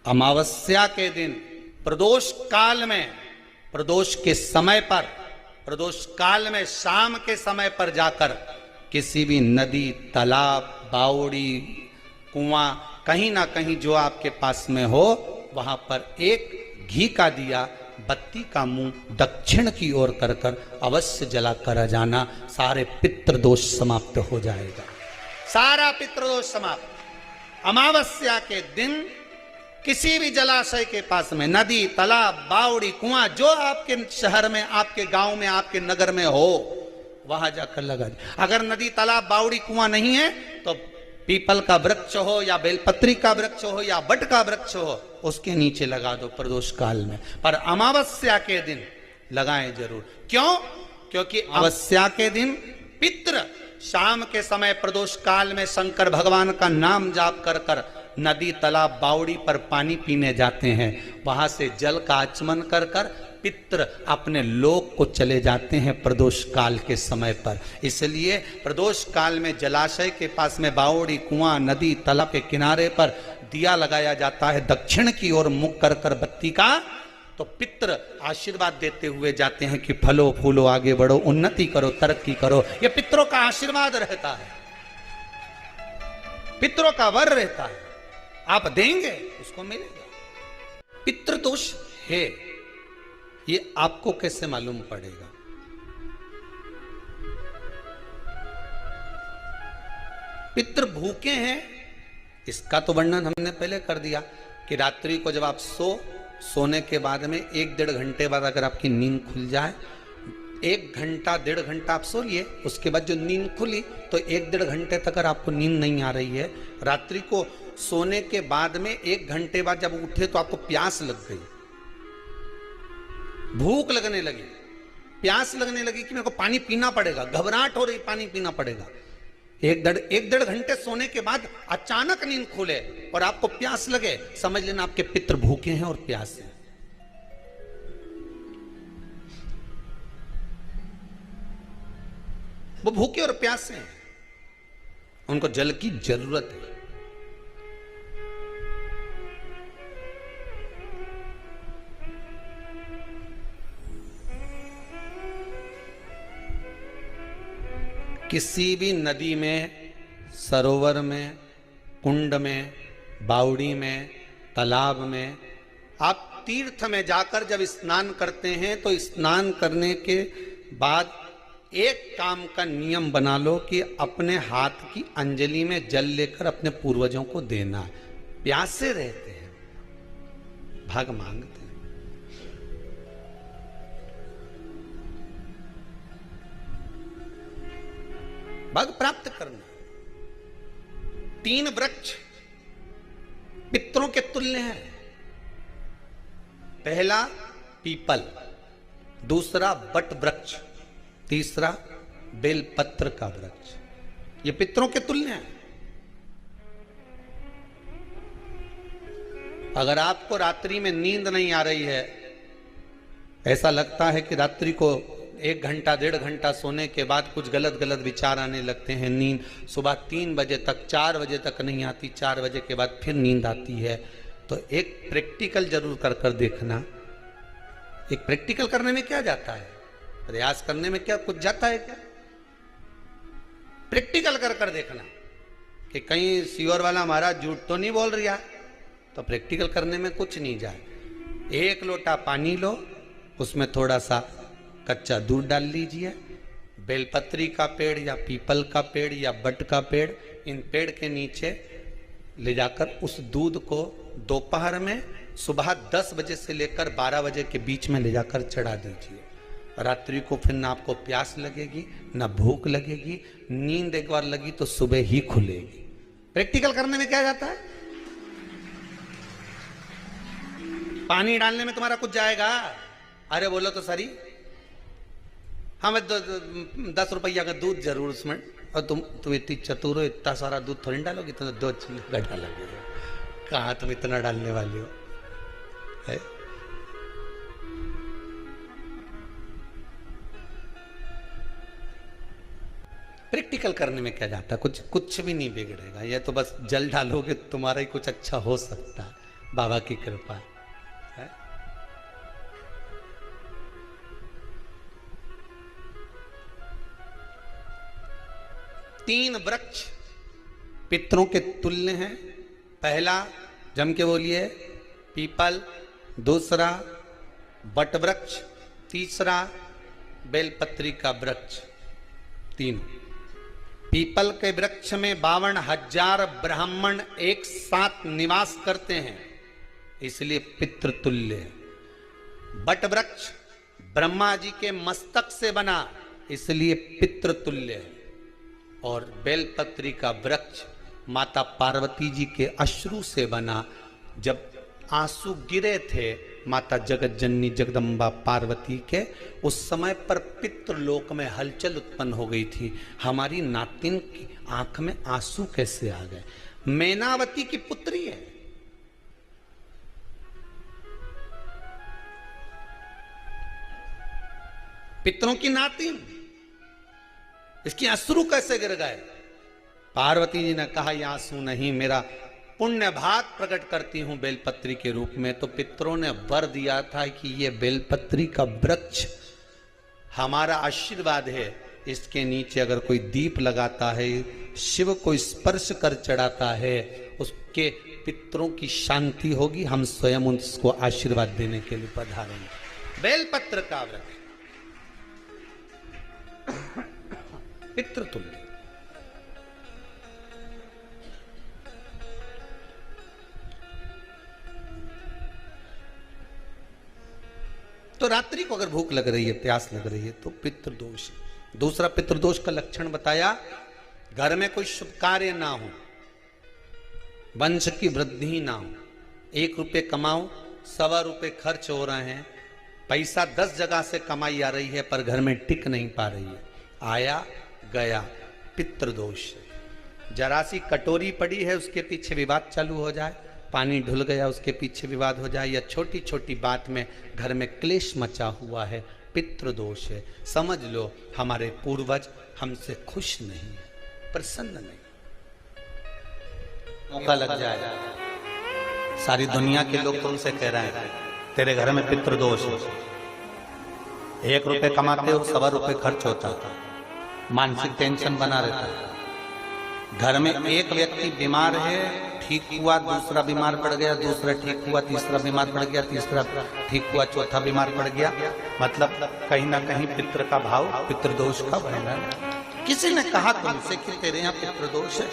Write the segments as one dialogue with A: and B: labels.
A: अमावस्या के दिन प्रदोष काल में, प्रदोष के समय पर, प्रदोष काल में शाम के समय पर जाकर किसी भी नदी, तालाब, बावड़ी, कुआं, कहीं ना कहीं जो आपके पास में हो, वहां पर एक घी का दिया, बत्ती का मुंह दक्षिण की ओर कर कर अवश्य जला कर जाना। सारे पितृदोष समाप्त हो जाएगा, सारा पितृदोष समाप्त। अमावस्या के दिन किसी भी जलाशय के पास में, नदी, तालाब, बावड़ी, कुआं, जो आपके शहर में, आपके गांव में, आपके नगर में हो, वहां जाकर लगा दे। अगर नदी, तालाब, बावड़ी, कुआं नहीं है तो पीपल का वृक्ष हो या बेलपत्री का वृक्ष हो या बट का वृक्ष हो, उसके नीचे लगा दो प्रदोष काल में। पर अमावस्या के दिन लगाएं जरूर। क्यों? क्योंकि अमावस्या के दिन पितृ शाम के समय प्रदोष काल में शंकर भगवान का नाम जाप कर कर नदी, तालाब, बावड़ी पर पानी पीने जाते हैं। वहां से जल का आचमन कर कर पितृ अपने लोक को चले जाते हैं प्रदोष काल के समय पर। इसलिए प्रदोष काल में जलाशय के पास में, बावड़ी, कुआं, नदी, तालाब के किनारे पर दिया लगाया जाता है दक्षिण की ओर मुख कर कर बत्ती का। तो पितृ आशीर्वाद देते हुए जाते हैं कि फलो फूलो, आगे बढ़ो, उन्नति करो, तरक्की करो। ये पितरों का आशीर्वाद रहता है, पितरों का वर रहता है। आप देंगे उसको मिलेगा। पितृदोष है, ये आपको कैसे मालूम पड़ेगा? पितृ भूखे हैं, इसका तो वर्णन हमने पहले कर दिया कि रात्रि को जब आप सोने के बाद में 1-1.5 घंटे बाद अगर आपकी नींद खुल जाए, 1 घंटा 1.5 घंटा आप सो लिए, उसके बाद जो नींद खुली तो 1-1.5 घंटे तक अगर आपको नींद नहीं आ रही है, रात्रि को सोने के बाद में 1 घंटे बाद जब उठे तो आपको प्यास लग गई, भूख लगने लगी, प्यास लगने लगी कि मेरे को पानी पीना पड़ेगा, घबराहट हो रही, पानी पीना पड़ेगा। 1-1.5 घंटे सोने के बाद अचानक नींद खुले और आपको प्यास लगे, समझ लेना आपके पितृ भूखे हैं और प्यास है। वो भूखे और प्यासे हैं, उनको जल की जरूरत है। किसी भी नदी में, सरोवर में, कुंड में, बावड़ी में, तालाब में, आप तीर्थ में जाकर जब स्नान करते हैं तो स्नान करने के बाद एक काम का नियम बना लो कि अपने हाथ की अंजलि में जल लेकर अपने पूर्वजों को देना है। प्यासे रहते हैं, भाग मांगते हैं। भाग प्राप्त करना। 3 वृक्ष पितरों के तुल्य हैं। पहला पीपल, दूसरा बट वृक्ष, तीसरा बेलपत्र का वृक्ष। ये पितरों के तुल्य हैं। अगर आपको रात्रि में नींद नहीं आ रही है, ऐसा लगता है कि रात्रि को 1 घंटा 1.5 घंटा सोने के बाद कुछ गलत गलत विचार आने लगते हैं, नींद सुबह 3 बजे तक, 4 बजे तक नहीं आती, 4 बजे के बाद फिर नींद आती है, तो एक प्रैक्टिकल जरूर कर कर देखना। एक प्रैक्टिकल करने में क्या जाता है, प्रयास करने में क्या कुछ जाता है क्या? प्रैक्टिकल कर कर देखना कि कहीं सीवर वाला महाराज झूठ तो नहीं बोल रहा, तो प्रैक्टिकल करने में कुछ नहीं जाए। 1 लोटा पानी लो, उसमें थोड़ा सा कच्चा दूध डाल लीजिए, बेलपत्री का पेड़ या पीपल का पेड़ या बट का पेड़, इन पेड़ के नीचे ले जाकर उस दूध को दोपहर में सुबह 10 बजे से लेकर 12 बजे के बीच में ले जाकर चढ़ा दीजिए। रात्रि को फिर ना आपको प्यास लगेगी, ना भूख लगेगी, नींद एक बार लगी तो सुबह ही खुलेगी। प्रैक्टिकल करने में क्या जाता है? पानी डालने में तुम्हारा कुछ जाएगा? अरे बोलो तो सरी, हमें 10 रुपया का दूध जरूर उसमें, और तुम इतनी चतुर हो, इतना सारा दूध थोड़ी डालोगी, तो 2 चिल्ला डालोगे। कहाँ तुम इतना डालने वाली हो है? प्रैक्टिकल करने में क्या जाता है? कुछ भी नहीं बिगड़ेगा। ये तो बस जल डालोगे तुम्हारा ही कुछ अच्छा हो सकता है, बाबा की कृपा है। तीन वृक्ष पितरों के तुल्य हैं। पहला जम के बोलिए पीपल, दूसरा बट वृक्ष, तीसरा बेलपत्री का वृक्ष। तीन पीपल के वृक्ष में 52,000 ब्राह्मण एक साथ निवास करते हैं, इसलिए पितृतुल्य। बट वृक्ष ब्रह्मा जी के मस्तक से बना, इसलिए पितृतुल्य है। और बेलपत्री का वृक्ष माता पार्वती जी के अश्रु से बना। जब आंसू गिरे थे माता जगत जननी जगदम्बा पार्वती के, उस समय पर पितृलोक में हलचल उत्पन्न हो गई थी। हमारी नातिन की आंख में आंसू कैसे आ गए? मैनावती की पुत्री है, पितरों की नातिन, इसकी अश्रु कैसे गिर गए? पार्वती जी ने कहा ये आंसू नहीं, मेरा पुण्य भाग प्रकट करती हूं बेलपत्री के रूप में। तो पितरों ने वर दिया था कि ये बेलपत्री का वृक्ष हमारा आशीर्वाद है, इसके नीचे अगर कोई दीप लगाता है, शिव को स्पर्श कर चढ़ाता है, उसके पितरों की शांति होगी। हम स्वयं उसको आशीर्वाद देने के लिए पधारेंगे। बेलपत्र का वृक्ष पितृतुल्य। तो रात्रि को अगर भूख लग रही है, प्यास लग रही है, तो पितृदोष। दूसरा पितृदोष का लक्षण बताया, घर में कोई शुभ कार्य ना हो, वंश की वृद्धि ना हो। 1 रुपये कमाओ, 1.25 रुपये खर्च हो रहे हैं, पैसा 10 जगह से कमाई आ रही है पर घर में टिक नहीं पा रही है, आया गया, पितृदोष। जरा सी कटोरी पड़ी है, उसके पीछे विवाद चालू हो जाए, पानी ढुल गया, उसके पीछे विवाद हो जाए, या छोटी छोटी बात में घर में क्लेश मचा हुआ है, पितृदोष है। समझ लो हमारे पूर्वज हमसे खुश नहीं है, प्रसन्न नहीं। मौका लग जाए, सारी दुनिया के लोग तुमसे कह रहे हैं तेरे घर में पितृदोष है। 1 रुपये कमाते हो, 1.25 रुपये खर्च होता है, मानसिक टेंशन बना रहता है। घर में एक व्यक्ति बीमार है, ठीक हुआ, दूसरा बीमार पड़ गया, दूसरा ठीक हुआ, तीसरा बीमार पड़ गया, तीसरा ठीक हुआ, चौथा बीमार पड़ गया। मतलब कहीं ना कहीं पितृ का भाव, पितृदोष का बना। किसी ने कहा तुमसे कि तेरे यहाँ पितृदोष है,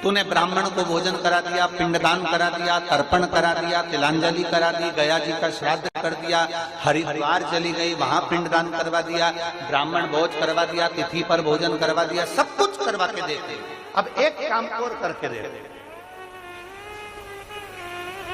A: तूने ब्राह्मण को भोजन करा दिया, पिंडदान करा दिया, तर्पण करा दिया, तिलांजलि करा दी, गया जी का श्राद्ध कर दिया, हरिद्वार चली गई, वहां पिंडदान करवा दिया, ब्राह्मण भोज करवा दिया, तिथि पर भोजन करवा दिया, सब कुछ करवा के देते। अब एक काम और करके दे,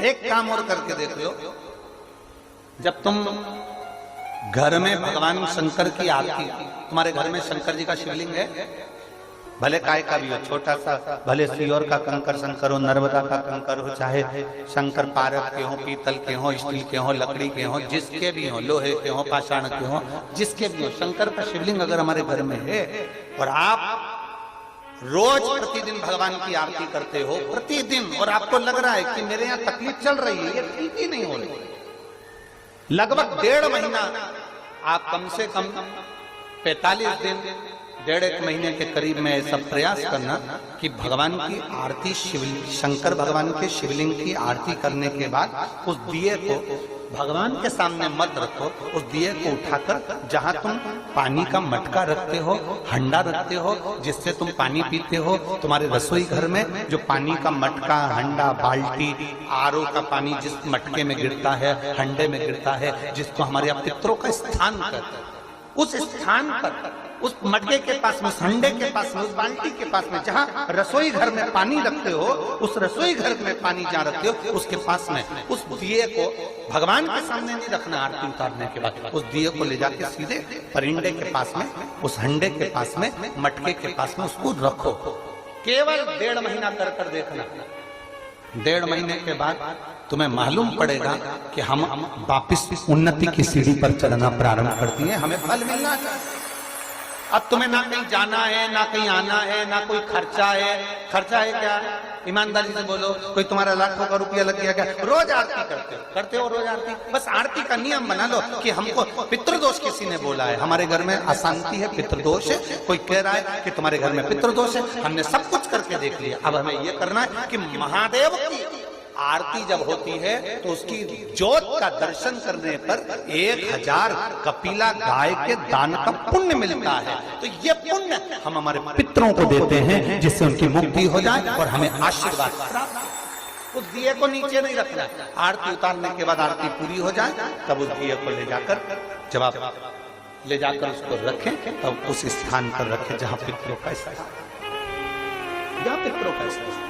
A: एक काम और करके देख लो। जब तुम घर में भगवान शंकर की आरती, तुम्हारे घर में शंकर जी का शिवलिंग है, भले काय का भी हो, छोटा सा, भले सियोर का कंकर शंकर हो, नर्मदा का कंकर हो, चाहे शंकर पारक के हो, पीतल के हो, स्टील के हो, लकड़ी के हो, जिसके भी हो, लोहे के हो, पाषाण के हो, जिसके भी हो, शंकर का शिवलिंग अगर हमारे घर में है और आप रोज प्रतिदिन भगवान की आरती करते हो, प्रतिदिन, और आपको लग रहा है कि मेरे यहाँ तकलीफ चल रही है, ये ठीक ही नहीं हो रही, लगभग 1.5 महीना आप कम से कम 45 दिन, 1.5 महीने के करीब में ऐसा प्रयास करना कि भगवान की आरती, शंकर भगवान के शिवलिंग की आरती करने के बाद उस दिए को भगवान के सामने मत रखो, उस दिए को उठाकर जहां तुम पानी का मटका रखते हो, हंडा रखते हो, जिससे तुम पानी पीते हो, तुम्हारे रसोई घर में जो पानी का मटका, हंडा, बाल्टी, आरओ का पानी जिस मटके में गिरता है, हंडे में गिरता है, जिसको हमारे पितरों का स्थान कहते हैं, उस स्थान पर, उस मटके के पास में, उस हंडे के पास में, उस बाल्टी के पास में, जहां रसोई घर में पानी रखते हो, उस रसोई घर में पानी जहां रखते हो, उसके पास में उस दिए को भगवान के सामने नहीं रखना। आरती उतारने के बाद उस दिए को ले जाके सीधे परिंडे के पास में, उस हंडे के पास में, मटके के पास में उसको रखो। केवल 1.5 महीना कर देखना। 1.5 महीने के बाद तुम्हें मालूम पड़ेगा कि हम वापिस उन्नति की सीढ़ी पर चढ़ना प्रारंभ करती है, हमें फल मिलना चाहिए। अब तुम्हें ना कहीं जाना है, ना कहीं आना है, ना कोई खर्चा है। खर्चा है क्या? ईमानदारी से बोलो, कोई तुम्हारा लाखों का रुपया लग गया क्या? रोज आरती करते हो रोज आरती। बस आरती का नियम बना लो कि हमको पितृदोष किसी ने बोला है, हमारे घर में अशांति है, पितृदोष है, कोई कह रहा है कि तुम्हारे घर में पितृदोष है। हमने सब कुछ करके देख लिया, अब हमें यह करना है कि महादेव की आरती जब होती है तो उसकी ज्योत का दर्शन करने पर 1000 कपिला गाय के दान का पुण्य मिलता है। तो ये पुण्य हम हमारे पितरों को देते हैं, जिससे उनकी मुक्ति हो जाए और हमें आशीर्वाद प्राप्त। उस दिए को नीचे नहीं रखना, आरती उतारने के बाद आरती पूरी हो जाए तब उस दिए को ले जाकर, जब आप ले जाकर उसको रखें तब उस स्थान पर रखें जहां पितरों का स्थान, जहां पितरों का स्थान।